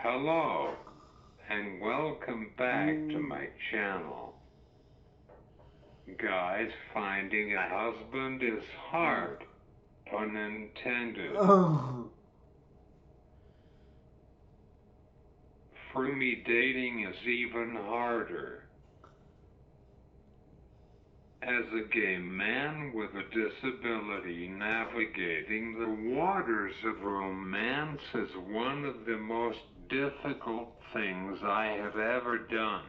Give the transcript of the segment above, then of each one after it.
Hello, and welcome back to my channel. Guys, finding a husband is hard, pun intended. For me, dating is even harder. As a gay man with a disability, navigating the waters of romance is one of the most difficult things I have ever done.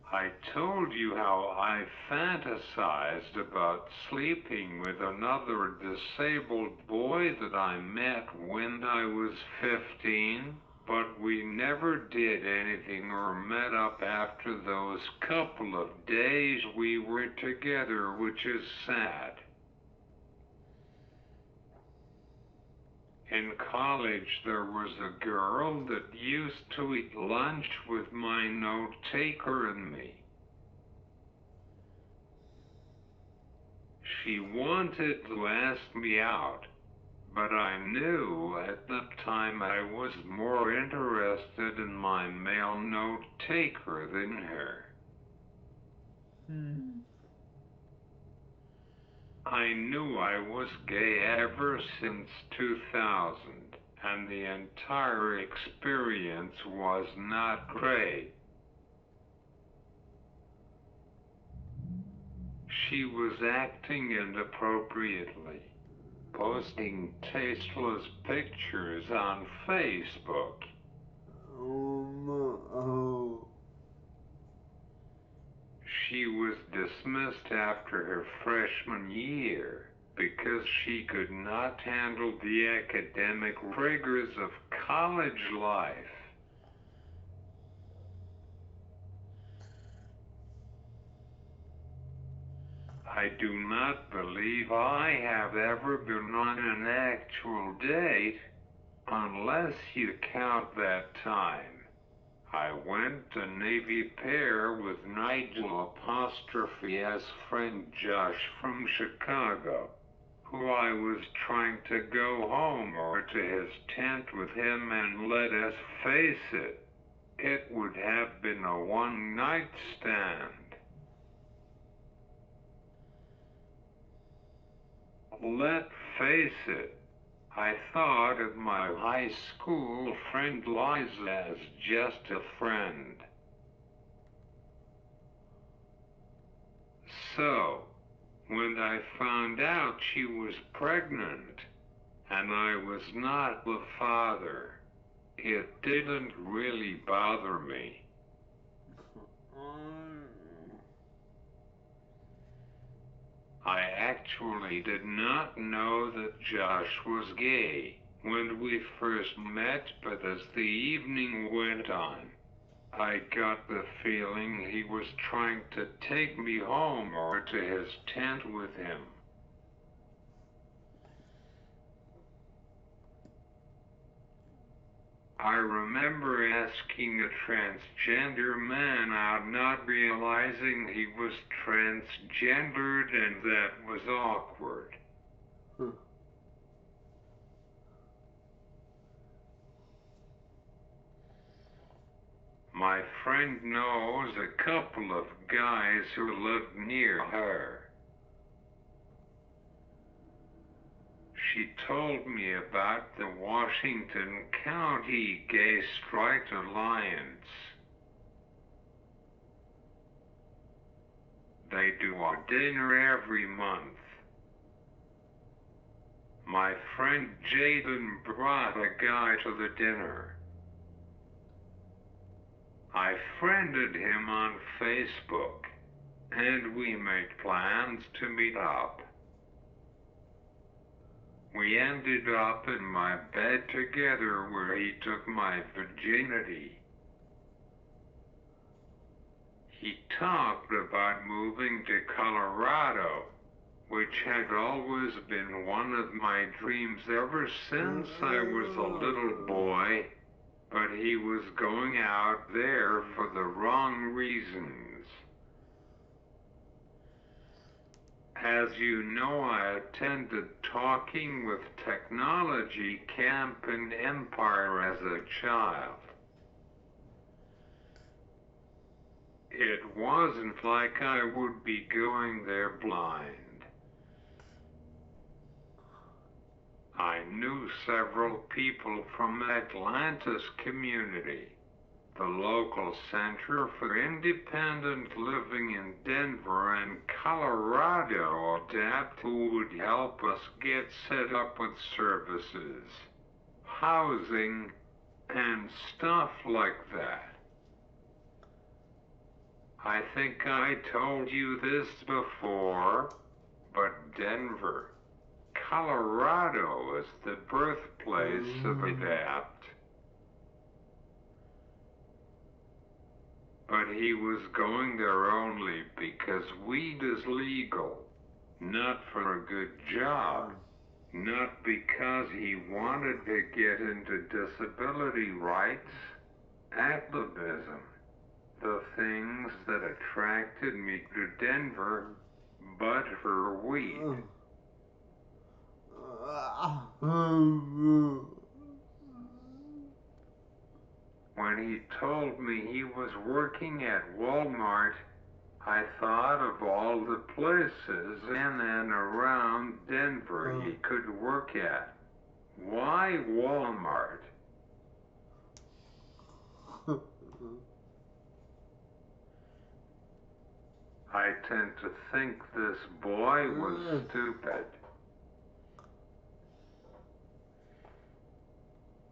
I told you how I fantasized about sleeping with another disabled boy that I met when I was 15, but we never did anything or met up after those couple of days we were together, which is sad. In college, there was a girl that used to eat lunch with my note-taker and me. She wanted to ask me out, but I knew at the time I was more interested in my male note-taker than her. I knew I was gay ever since 2000, and the entire experience was not great. She was acting inappropriately, posting tasteless pictures on Facebook. She was dismissed after her freshman year because she could not handle the academic rigors of college life. I do not believe I have ever been on an actual date, unless you count that time I went to Navy Pier with Nigel ''S friend Josh from Chicago, who I was trying to go home or to his tent with him, and let us face it, it would have been a one-night stand. Let's face it, I thought of my high school friend Liza as just a friend. So, when I found out she was pregnant, and I was not the father, it didn't really bother me. I actually did not know that Josh was gay when we first met, but as the evening went on, I got the feeling he was trying to take me home or to his tent with him. I remember asking a transgender man out, not realizing he was transgendered, and that was awkward. My friend knows a couple of guys who live near her. She told me about the Washington County Gay Straight Alliance. They do a dinner every month. My friend Jaden brought a guy to the dinner. I friended him on Facebook, and we made plans to meet up. We ended up in my bed together, where he took my virginity. He talked about moving to Colorado, which had always been one of my dreams ever since I was a little boy, but he was going out there for the wrong reasons. As you know, I attended Talking with Technology camp in Empire as a child. It wasn't like I would be going there blind. I knew several people from Atlanta's community, the local Center for Independent Living in Denver and Colorado Adapt, who would help us get set up with services, housing, and stuff like that. I think I told you this before, but Denver, Colorado is the birthplace of Adapt. But he was going there only because weed is legal, not for a good job, not because he wanted to get into disability rights, activism, the things that attracted me to Denver, but for weed. When he told me he was working at Walmart, I thought of all the places in and around Denver he could work at. Why Walmart? I tend to think this boy was stupid.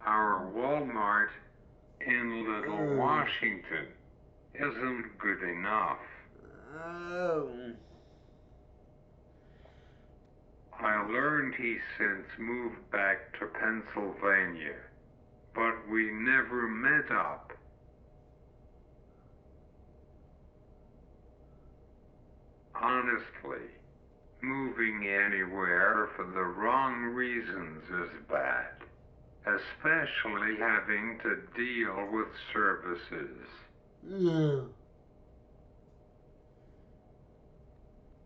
Our Walmart in Little Washington isn't good enough. I learned he since moved back to Pennsylvania, but we never met up. Honestly, moving anywhere for the wrong reasons is bad, especially having to deal with services.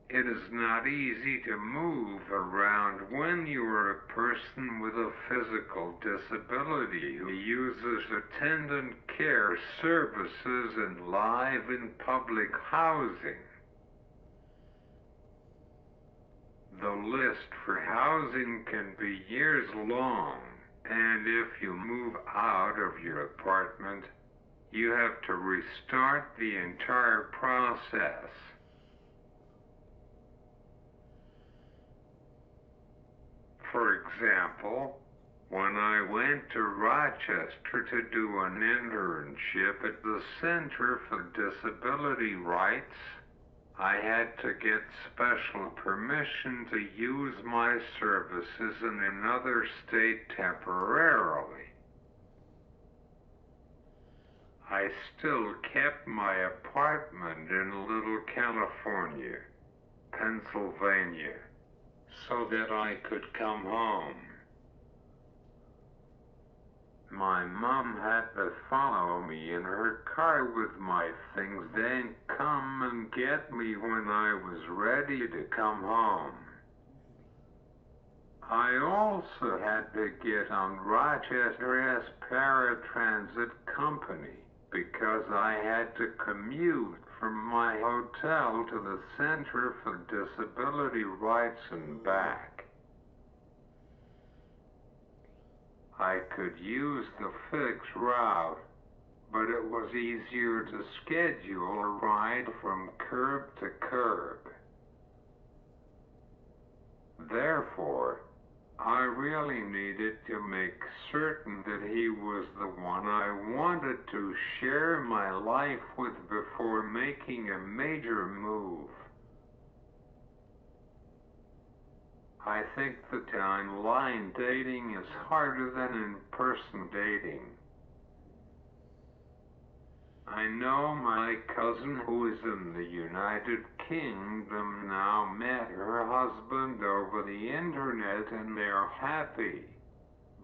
It is not easy to move around when you are a person with a physical disability who uses attendant care services and live in public housing. The list for housing can be years long, and if you move out of your apartment, you have to restart the entire process. For example, when I went to Rochester to do an internship at the Center for Disability Rights, I had to get special permission to use my services in another state temporarily. I still kept my apartment in Little California, Pennsylvania, so that I could come home. My mom had to follow me in her car with my things, then come and get me when I was ready to come home. I also had to get on Rochester's paratransit company because I had to commute from my hotel to the Center for Disability Rights and back. I could use the fixed route, but it was easier to schedule a ride from curb to curb. Therefore, I really needed to make certain that he was the one I wanted to share my life with before making a major move. I think that online dating is harder than in-person dating. I know my cousin who is in the United Kingdom now met her husband over the internet and they're happy.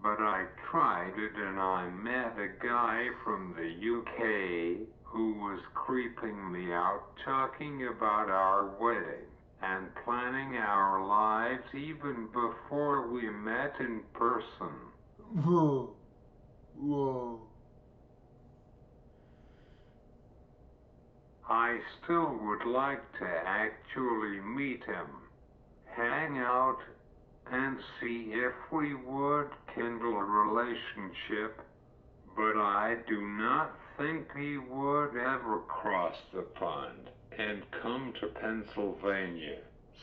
But I tried it and I met a guy from the UK who was creeping me out talking about our wedding. and planning our lives even before we met in person. Whoa. Whoa. I still would like to actually meet him, hang out, and see if we would kindle a relationship, but I do not think he would ever cross the pond and come to Pennsylvania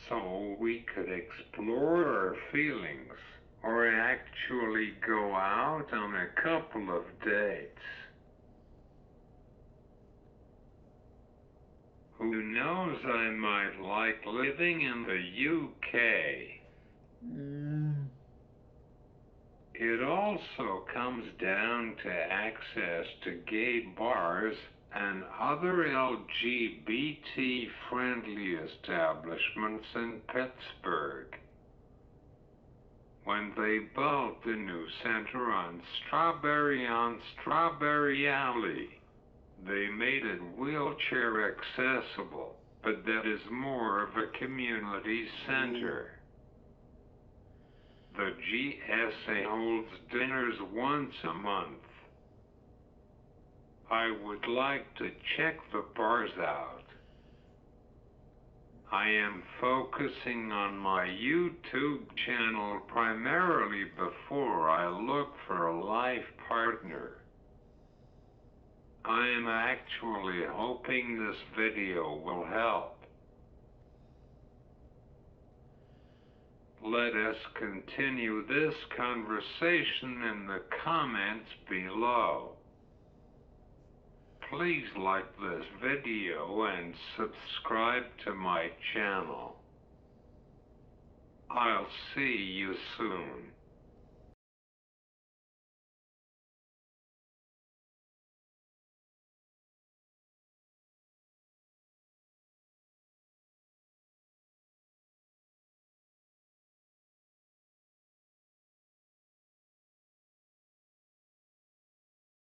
so we could explore our feelings or actually go out on a couple of dates. Who knows, I might like living in the UK. It also comes down to access to gay bars and other LGBT-friendly establishments in Pittsburgh. When they built the new center on Strawberry Alley, they made it wheelchair accessible, but that is more of a community center. The GSA holds dinners once a month. I would like to check the bars out. I am focusing on my YouTube channel primarily before I look for a life partner. I am actually hoping this video will help. Let us continue this conversation in the comments below. Please like this video and subscribe to my channel. I'll see you soon.